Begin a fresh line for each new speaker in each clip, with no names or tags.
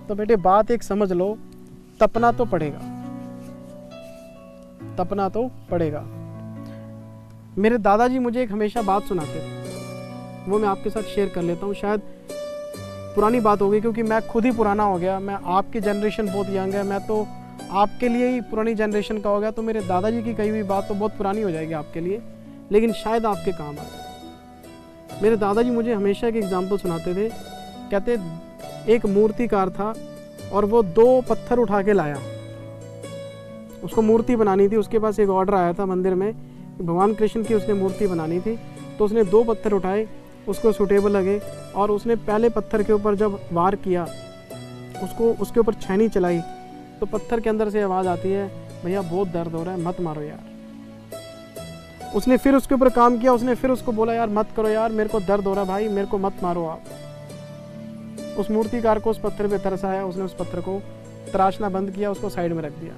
तो बेटे बात एक समझ लो, तपना तो पड़ेगा, तपना तो पड़ेगा। मेरे दादाजी मुझे एक हमेशा बात सुनाते थे, वो मैं आपके साथ शेयर कर लेता हूँ। शायद पुरानी बात होगी क्योंकि मैं खुद ही पुराना हो गया, मैं आपकी जनरेशन बहुत यंग है, मैं तो आपके लिए ही पुरानी जनरेशन का हो गया, तो मेरे दादाजी की कही हुई बात तो बहुत पुरानी हो जाएगी आपके लिए, लेकिन शायद आपके काम आए। मेरे दादाजी मुझे हमेशा एक एग्जाम्पल सुनाते थे, कहते एक मूर्तिकार था और वो 2 पत्थर उठा के लाया, उसको मूर्ति बनानी थी। उसके पास एक ऑर्डर आया था मंदिर में, भगवान कृष्ण की उसने मूर्ति बनानी थी। तो उसने 2 पत्थर उठाए, उसको सूटेबल लगे और उसने पहले पत्थर के ऊपर जब वार किया, उसको उसके ऊपर छेनी चलाई, तो पत्थर के अंदर से आवाज़ आती है, भैया बहुत दर्द हो रहा है, मत मारो यार। उसने फिर उसके ऊपर काम किया, उसने फिर उसको बोला, यार मत करो यार, मेरे को दर्द हो रहा है भाई, मेरे को मत मारो आप। उस मूर्तिकार को उस पत्थर पे तरस आया, उसने उस पत्थर को तराशना बंद किया, उसको साइड में रख दिया।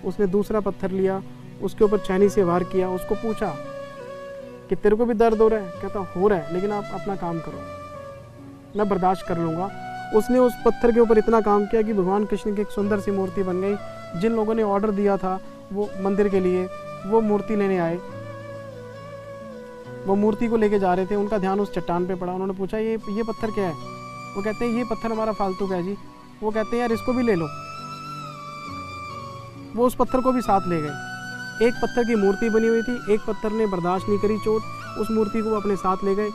उसने दूसरा पत्थर लिया, उसके ऊपर छेनी से वार किया, उसको पूछा कि तेरे को भी दर्द हो रहा है? कहता हो रहा है, लेकिन आप अपना काम करो, मैं बर्दाश्त कर लूँगा। उसने उस पत्थर के ऊपर इतना काम किया कि भगवान कृष्ण की एक सुंदर सी मूर्ति बन गई। जिन लोगों ने ऑर्डर दिया था वो मंदिर के लिए, वो मूर्ति लेने आए, वो मूर्ति को लेके जा रहे थे, उनका ध्यान उस चट्टान पे पड़ा। उन्होंने पूछा ये पत्थर क्या है? वो कहते हैं ये पत्थर हमारा फालतू का है जी। वो कहते हैं यार इसको भी ले लो। वो उस पत्थर को भी साथ ले गए। एक पत्थर की मूर्ति बनी हुई थी, एक पत्थर ने बर्दाश्त नहीं करी चोट, उस मूर्ति को अपने साथ ले गए।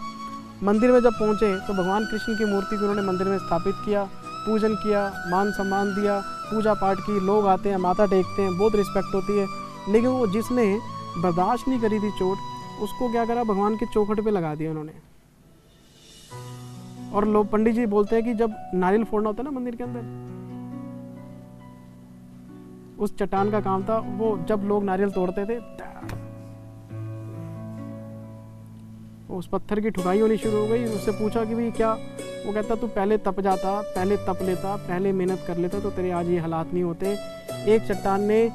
मंदिर में जब पहुंचे तो भगवान कृष्ण की मूर्ति को उन्होंने मंदिर में स्थापित किया, पूजन किया, मान सम्मान दिया, पूजा पाठ की। लोग आते हैं, माथा टेकते हैं, बहुत रिस्पेक्ट होती है। लेकिन वो जिसने बर्दाश्त नहीं करी थी चोट, उसको क्या करा, भगवान के चौखट पे लगा दिया उन्होंने। और लोग, पंडित जी बोलते हैं कि जब नारियल फोड़ना होता है ना मंदिर के अंदर, उस चट्टान का काम था, वो जब लोग नारियल तोड़ते थे, उस पत्थर की ठुकाई होनी शुरू हो गई। उससे पूछा कि भाई क्या? वो कहता तू पहले तप जाता, पहले तप लेता, पहले मेहनत कर लेता तो तेरे आज ये हालात नहीं होते। एक चट्टान ने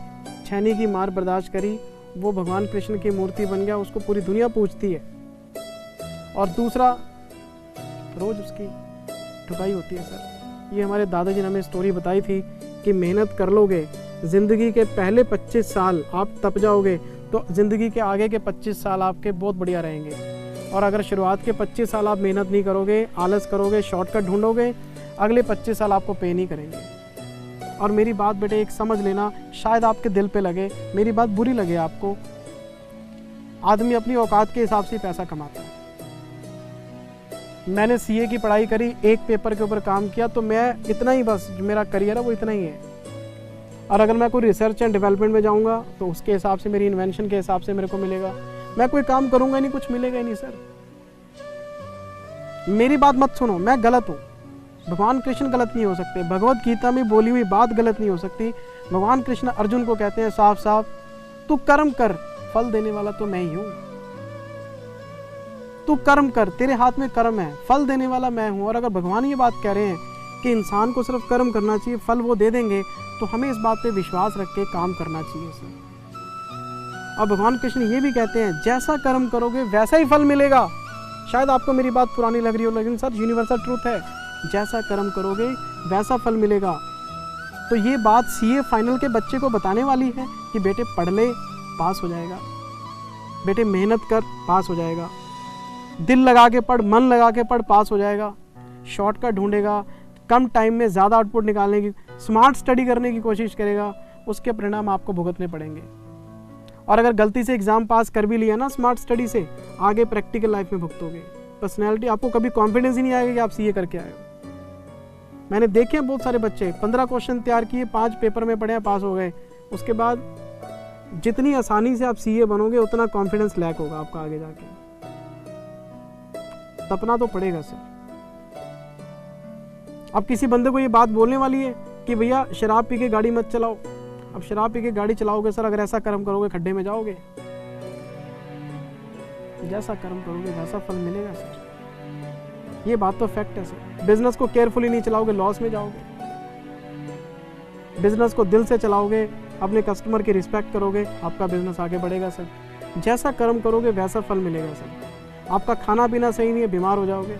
छेनी की मार बर्दाश्त करी, वो भगवान कृष्ण की मूर्ति बन गया, उसको पूरी दुनिया पूजती है। और दूसरा, रोज उसकी ठुकाई होती है सर। ये हमारे दादाजी ने हमें स्टोरी बताई थी कि मेहनत कर लोगे, ज़िंदगी के पहले 25 साल आप तप जाओगे तो ज़िंदगी के आगे के 25 साल आपके बहुत बढ़िया रहेंगे। और अगर शुरुआत के 25 साल आप मेहनत नहीं करोगे, आलस करोगे, शॉर्टकट ढूंढोगे, अगले 25 साल आपको पे नहीं करेंगे। और मेरी बात बेटे एक समझ लेना, शायद आपके दिल पे लगे, मेरी बात बुरी लगे आपको, आदमी अपनी औकात के हिसाब से पैसा कमाता है। मैंने सीए की पढ़ाई करी, एक पेपर के ऊपर काम किया, तो मैं इतना ही, बस मेरा करियर है वो इतना ही है। और अगर मैं कोई रिसर्च एंड डेवलपमेंट में जाऊंगा तो उसके हिसाब से, मेरी इन्वेंशन के हिसाब से मेरे को मिलेगा। मैं कोई काम करूंगा नहीं, कुछ मिलेगा ही नहीं सर। मेरी बात मत सुनो, मैं गलत हूँ, भगवान कृष्ण गलत नहीं हो सकते, भगवत गीता में बोली हुई बात गलत नहीं हो सकती। भगवान कृष्ण अर्जुन को कहते हैं साफ साफ, तू कर्म कर, फल देने वाला तो मैं ही हूँ। तू कर्म कर, तेरे हाथ में कर्म है, फल देने वाला मैं हूँ। और अगर भगवान ये बात कह रहे हैं कि इंसान को सिर्फ कर्म करना चाहिए, फल वो दे देंगे, तो हमें इस बात पे विश्वास रख के काम करना चाहिए सर। और भगवान कृष्ण ये भी कहते हैं, जैसा कर्म करोगे वैसा ही फल मिलेगा। शायद आपको मेरी बात पुरानी लग रही हो, लेकिन सर यूनिवर्सल ट्रूथ है, जैसा कर्म करोगे वैसा फल मिलेगा। तो ये बात सीए फाइनल के बच्चे को बताने वाली है कि बेटे पढ़ ले, पास हो जाएगा, बेटे मेहनत कर, पास हो जाएगा, दिल लगा के पढ़, मन लगा के पढ़, पास हो जाएगा। शॉर्टकट ढूंढेगा, कम टाइम में ज़्यादा आउटपुट निकालने की, स्मार्ट स्टडी करने की कोशिश करेगा, उसके परिणाम आपको भुगतने पड़ेंगे। और अगर गलती से एग्ज़ाम पास कर भी लिया ना स्मार्ट स्टडी से, आगे प्रैक्टिकल लाइफ में भुगतोगे। पर्सनैलिटी, आपको कभी कॉन्फिडेंस ही नहीं आएगा कि आप सीए करके आए हो। मैंने देखे हैं बहुत सारे बच्चे 15 क्वेश्चन तैयार किए, 5 पेपर में पढ़े, पास हो गए। उसके बाद जितनी आसानी से आप सीए बनोगे उतना कॉन्फिडेंस लैक होगा आपका आगे जाके। तपना तो पड़ेगा सर। अब किसी बंदे को ये बात बोलने वाली है कि भैया शराब पी के गाड़ी मत चलाओ। अब शराब पी के गाड़ी चलाओगे सर, अगर ऐसा कर्म करोगे खड्डे में जाओगे। जैसा कर्म करोगे वैसा फल मिलेगा सर, ये बात तो फैक्ट है सर। बिजनेस को केयरफुली नहीं चलाओगे, लॉस में जाओगे। बिजनेस को दिल से चलाओगे, अपने कस्टमर की रिस्पेक्ट करोगे, आपका बिजनेस आगे बढ़ेगा सर। जैसा कर्म करोगे वैसा फल मिलेगा सर। आपका खाना पीना सही नहीं है, बीमार हो जाओगे।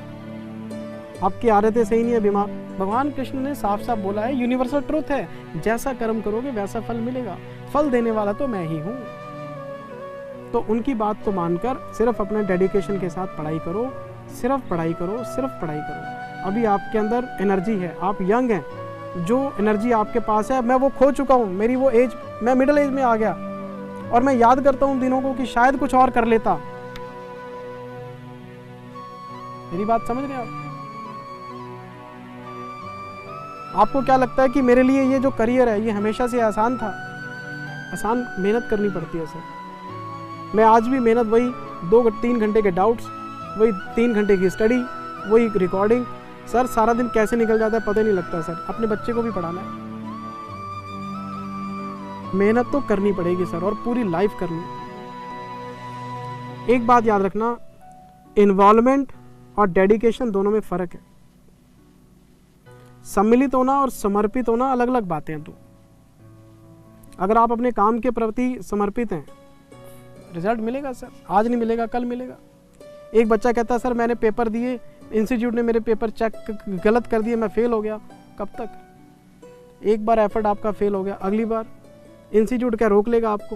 आपकी आदतें सही नहीं है, बीमार। भगवान कृष्ण ने साफ साफ बोला है, यूनिवर्सल ट्रूथ है, जैसा कर्म करोगे वैसा फल मिलेगा, फल देने वाला तो मैं ही हूँ। तो उनकी बात को मानकर सिर्फ अपने डेडिकेशन के साथ पढ़ाई करो, सिर्फ पढ़ाई करो, सिर्फ पढ़ाई करो। अभी आपके अंदर एनर्जी है, आप यंग हैं, जो एनर्जी आपके पास है मैं वो खो चुका हूँ। मेरी वो एज, मैं मिडिल एज में आ गया और मैं याद करता हूँ दिनों को कि शायद कुछ और कर लेता। मेरी बात समझ रहे हैं आप? आपको क्या लगता है कि मेरे लिए ये जो करियर है ये हमेशा से आसान था? आसान मेहनत करनी पड़ती है सर। मैं आज भी मेहनत, वही 2-3 घंटे के डाउट्स, वही 3 घंटे की स्टडी, वही रिकॉर्डिंग। सर सारा दिन कैसे निकल जाता है पता नहीं लगता सर। अपने बच्चे को भी पढ़ाना है, मेहनत तो करनी पड़ेगी सर, और पूरी लाइफ करनी। एक बात याद रखना, इन्वॉल्वमेंट और डेडिकेशन दोनों में फर्क है। सम्मिलित होना और समर्पित होना अलग अलग बातें हैं। तो अगर आप अपने काम के प्रति समर्पित हैं, रिजल्ट मिलेगा सर। आज नहीं मिलेगा, कल मिलेगा। एक बच्चा कहता है सर मैंने पेपर दिए, इंस्टीट्यूट ने मेरे पेपर चेक गलत कर दिए, मैं फेल हो गया। कब तक? एक बार एफर्ट आपका फेल हो गया, अगली बार इंस्टीट्यूट क्या रोक लेगा आपको?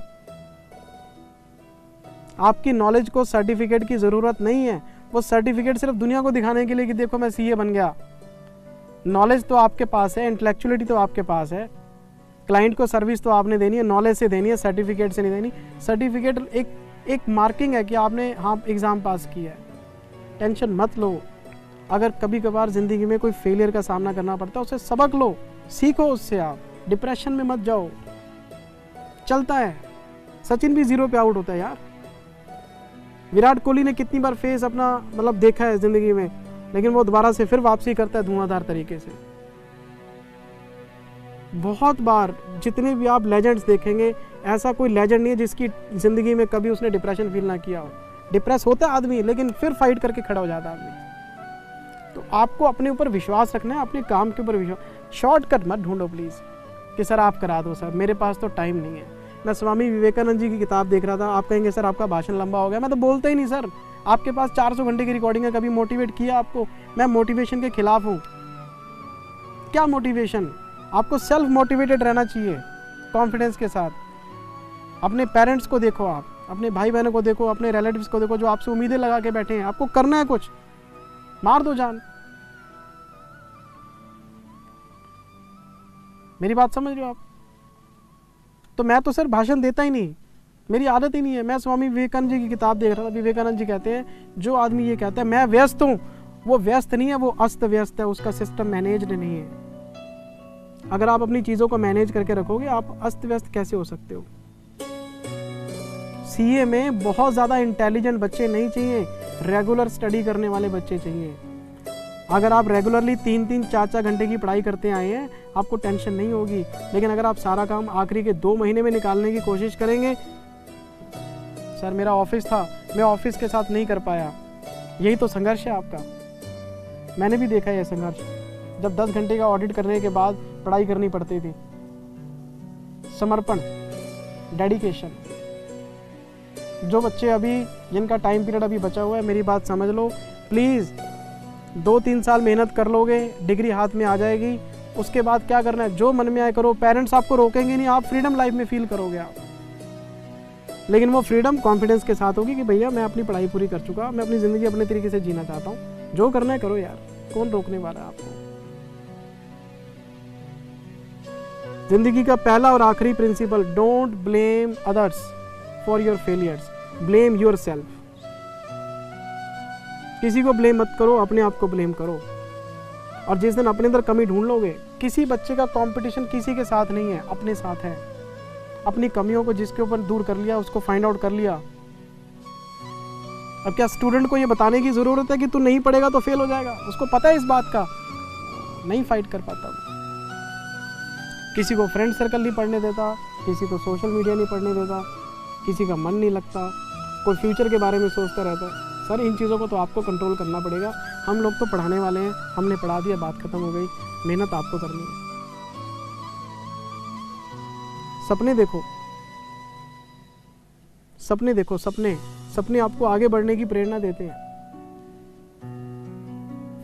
आपकी नॉलेज को सर्टिफिकेट की जरूरत नहीं है। वो सर्टिफिकेट सिर्फ दुनिया को दिखाने के लिए कि देखो मैं सीए बन गया। नॉलेज तो आपके पास है, इंटेलेक्चुअलिटी तो आपके पास है। क्लाइंट को सर्विस तो आपने देनी है, नॉलेज से देनी है, सर्टिफिकेट से नहीं देनी। सर्टिफिकेट एक मार्किंग है कि आपने हाँ एग्ज़ाम पास किया है। टेंशन मत लो। अगर कभी कभार ज़िंदगी में कोई फेलियर का सामना करना पड़ता है, उससे सबक लो, सीखो उससे। आप डिप्रेशन में मत जाओ, चलता है। सचिन भी 0 पे आउट होता है यार। विराट कोहली ने कितनी बार फेस अपना मतलब देखा है ज़िंदगी में, लेकिन वो दोबारा से फिर वापसी करता है धुआंधार तरीके से। बहुत बार जितने भी आप लेजेंड्स देखेंगे, ऐसा कोई लेजेंड नहीं है जिसकी ज़िंदगी में कभी उसने डिप्रेशन फील ना किया हो। डिप्रेस होता है आदमी, लेकिन फिर फाइट करके खड़ा हो जाता है आदमी। तो आपको अपने ऊपर विश्वास रखना है, अपने काम के ऊपर विश्वास। शॉर्टकट मत ढूंढो प्लीज़ कि सर आप करा दो, सर मेरे पास तो टाइम नहीं है। मैं स्वामी विवेकानंद जी की किताब देख रहा था। आप कहेंगे सर आपका भाषण लंबा हो गया। मैं तो बोलता ही नहीं सर। आपके पास 400 घंटे की रिकॉर्डिंग है, कभी मोटिवेट किया आपको? मैं मोटिवेशन के खिलाफ हूँ। क्या मोटिवेशन? आपको सेल्फ मोटिवेटेड रहना चाहिए, कॉन्फिडेंस के साथ। अपने पेरेंट्स को देखो, आप अपने भाई बहनों को देखो, अपने रिलेटिव्स को देखो जो आपसे उम्मीदें लगा के बैठे हैं। आपको करना है कुछ, मार दो जान। मेरी बात समझ रहे हो आप? तो मैं तो सर भाषण देता ही नहीं, मेरी आदत ही नहीं है। मैं स्वामी विवेकानंद जी की किताब देख रहा था। विवेकानंद जी कहते हैं जो आदमी ये कहता है मैं व्यस्त हूँ, वो व्यस्त नहीं है, वो अस्त व्यस्त है। उसका सिस्टम मैनेज्ड नहीं है। अगर आप अपनी चीज़ों को मैनेज करके रखोगे, आप अस्त व्यस्त कैसे हो सकते हो? सीए में बहुत ज़्यादा इंटेलिजेंट बच्चे नहीं चाहिए, रेगुलर स्टडी करने वाले बच्चे चाहिए। अगर आप रेगुलरली 3-3, 4-4 घंटे की पढ़ाई करते आए हैं, आपको टेंशन नहीं होगी। लेकिन अगर आप सारा काम आखिरी के 2 महीने में निकालने की कोशिश करेंगे, सर मेरा ऑफिस था, मैं ऑफिस के साथ नहीं कर पाया, यही तो संघर्ष है आपका। मैंने भी देखा है ये संघर्ष, जब 10 घंटे का ऑडिट करने के बाद पढ़ाई करनी पड़ती थी। समर्पण, डेडिकेशन। जो बच्चे अभी, जिनका टाइम पीरियड अभी बचा हुआ है, मेरी बात समझ लो प्लीज़। 2-3 साल मेहनत कर लोगे, डिग्री हाथ में आ जाएगी। उसके बाद क्या करना है, जो मन में आए करो। पेरेंट्स आपको रोकेंगे नहीं, आप फ्रीडम लाइफ में फील करोगे आप। लेकिन वो फ्रीडम कॉन्फिडेंस के साथ होगी कि भैया मैं अपनी पढ़ाई पूरी कर चुका, मैं अपनी ज़िंदगी अपने तरीके से जीना चाहता हूँ। जो करना है करो यार, कौन रोकने वाला है आपको? जिंदगी का पहला और आखिरी principle, don't blame others for your failures, blame yourself. किसी को ब्लेम मत करो, अपने आप को ब्लेम करो। और जिस दिन अपने अंदर कमी ढूंढ लोगे, किसी बच्चे का कंपटीशन किसी के साथ नहीं है, अपने साथ है। अपनी कमियों को जिसके ऊपर दूर कर लिया, उसको फाइंड आउट कर लिया। अब क्या स्टूडेंट को ये बताने की जरूरत है कि तू नहीं पढ़ेगा तो फेल हो जाएगा? उसको पता है इस बात का, नहीं फाइट कर पाता वो। किसी को फ्रेंड सर्कल नहीं पढ़ने देता, किसी को सोशल मीडिया नहीं पढ़ने देता, किसी का मन नहीं लगता, कोई फ्यूचर के बारे में सोचता रहता है। सर इन चीज़ों को तो आपको कंट्रोल करना पड़ेगा। हम लोग तो पढ़ाने वाले हैं, हमने पढ़ा दिया, बात खत्म हो गई। मेहनत आपको करनी है। सपने देखो, सपने देखो, सपने आपको आगे बढ़ने की प्रेरणा देते हैं।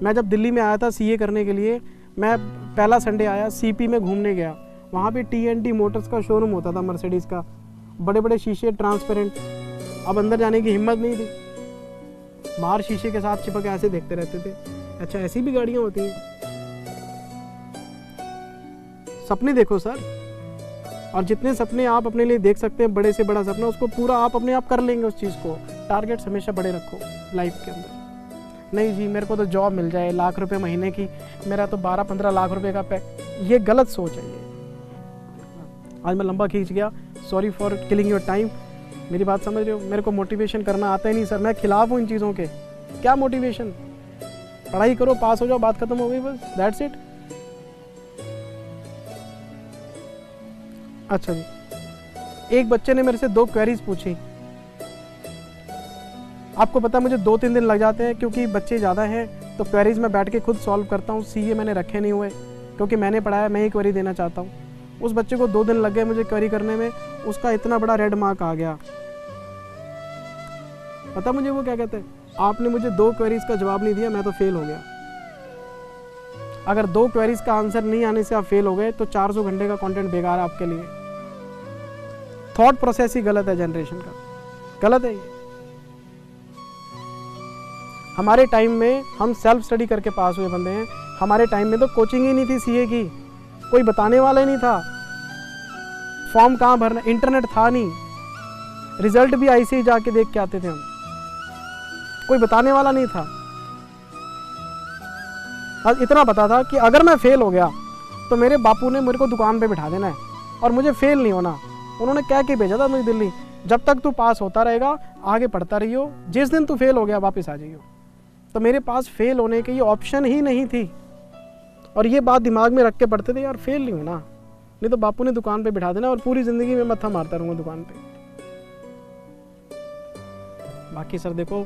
मैं जब दिल्ली में आया था सीए करने के लिए, मैं पहला संडे आया, सीपी में घूमने गया, वहाँ पे TNT मोटर्स का शोरूम होता था, मर्सिडीज़ का, बड़े बड़े शीशे ट्रांसपेरेंट। अब अंदर जाने की हिम्मत नहीं थी, बाहर शीशे के साथ चिपक ऐसे देखते रहते थे। अच्छा ऐसी भी गाड़ियाँ होती हैं। सपने देखो सर, और जितने सपने आप अपने लिए देख सकते हैं, बड़े से बड़ा सपना, उसको पूरा आप अपने आप कर लेंगे। उस चीज़ को टारगेट्स हमेशा बड़े रखो लाइफ के अंदर। नहीं जी मेरे को तो जॉब मिल जाए, लाख रुपए महीने की, मेरा तो 12-15 लाख रुपए का ये गलत सोच है। ये आज मैं लंबा खींच गया, sorry for killing your time. मेरी बात समझ रहे हो? मेरे को मोटिवेशन करना आता ही नहीं सर, मैं खिलाफ हूँ इन चीज़ों के। क्या मोटिवेशन? पढ़ाई करो, पास हो जाओ, बात खत्म हो गई, बस दैट्स इट। अच्छा जी, एक बच्चे ने मेरे से 2 क्वेरीज पूछी। आपको पता है मुझे 2-3 दिन लग जाते हैं, क्योंकि बच्चे ज़्यादा हैं, तो क्वेरीज मैं बैठ के खुद सॉल्व करता हूँ। सीए मैंने रखे नहीं हुए, क्योंकि मैंने पढ़ाया, मैं ही क्वेरी देना चाहता हूँ। उस बच्चे को 2 दिन लग गए मुझे क्वेरी करने में, उसका इतना बड़ा रेड मार्क आ गया। पता मुझे वो क्या कहते हैं, आपने मुझे 2 क्वेरीज का जवाब नहीं दिया, मैं तो फेल हो गया। अगर 2 क्वेरीज का आंसर नहीं आने से आप फेल हो गए, तो 400 घंटे का कंटेंट बेकार है आपके लिए। थॉट प्रोसेस ही गलत है जनरेशन का, गलत है ये। हमारे टाइम में हम सेल्फ स्टडी करके पास हुए बंदे हैं। हमारे टाइम में तो कोचिंग ही नहीं थी सीए की, कोई बताने वाला ही नहीं था। फॉर्म कहाँ भरना, इंटरनेट था नहीं, रिजल्ट भी ऐसे ही जाके देख के आते थे हम, कोई बताने वाला नहीं था। आज इतना पता था कि अगर मैं फेल हो गया तो मेरे बापू ने मेरे को दुकान पे बिठा देना है और मुझे फेल नहीं होना। उन्होंने कह के भेजा था मुझे दिल्ली, जब तक तू पास होता रहेगा आगे पढ़ता रहियो, जिस दिन तू फेल हो गया वापस आ जाइयो। तो मेरे पास फेल होने की ऑप्शन ही नहीं थी, और ये बात दिमाग में रख के पढ़ते थे, यार फेल नहीं होना, नहीं तो बापू ने दुकान पे बिठा देना और पूरी ज़िंदगी में मत्था मारता रहूँगा दुकान पे। बाकी सर देखो,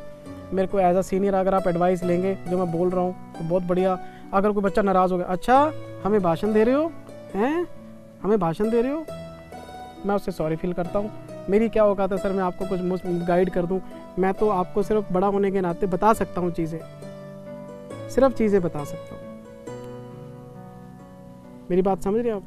मेरे को एज अ सीनियर अगर आप एडवाइस लेंगे जो मैं बोल रहा हूँ तो बहुत बढ़िया। अगर कोई बच्चा नाराज़ हो गया, अच्छा हमें भाषण दे रहे हो हैं, हमें भाषण दे रहे हो, मैं उससे सॉरी फील करता हूँ। मेरी क्या औकात है सर मैं आपको कुछ गाइड कर दूँ। मैं तो आपको सिर्फ बड़ा होने के नाते बता सकता हूँ चीज़ें, सिर्फ चीज़ें बता सकता हूँ। मेरी बात समझ रहे हैं आप?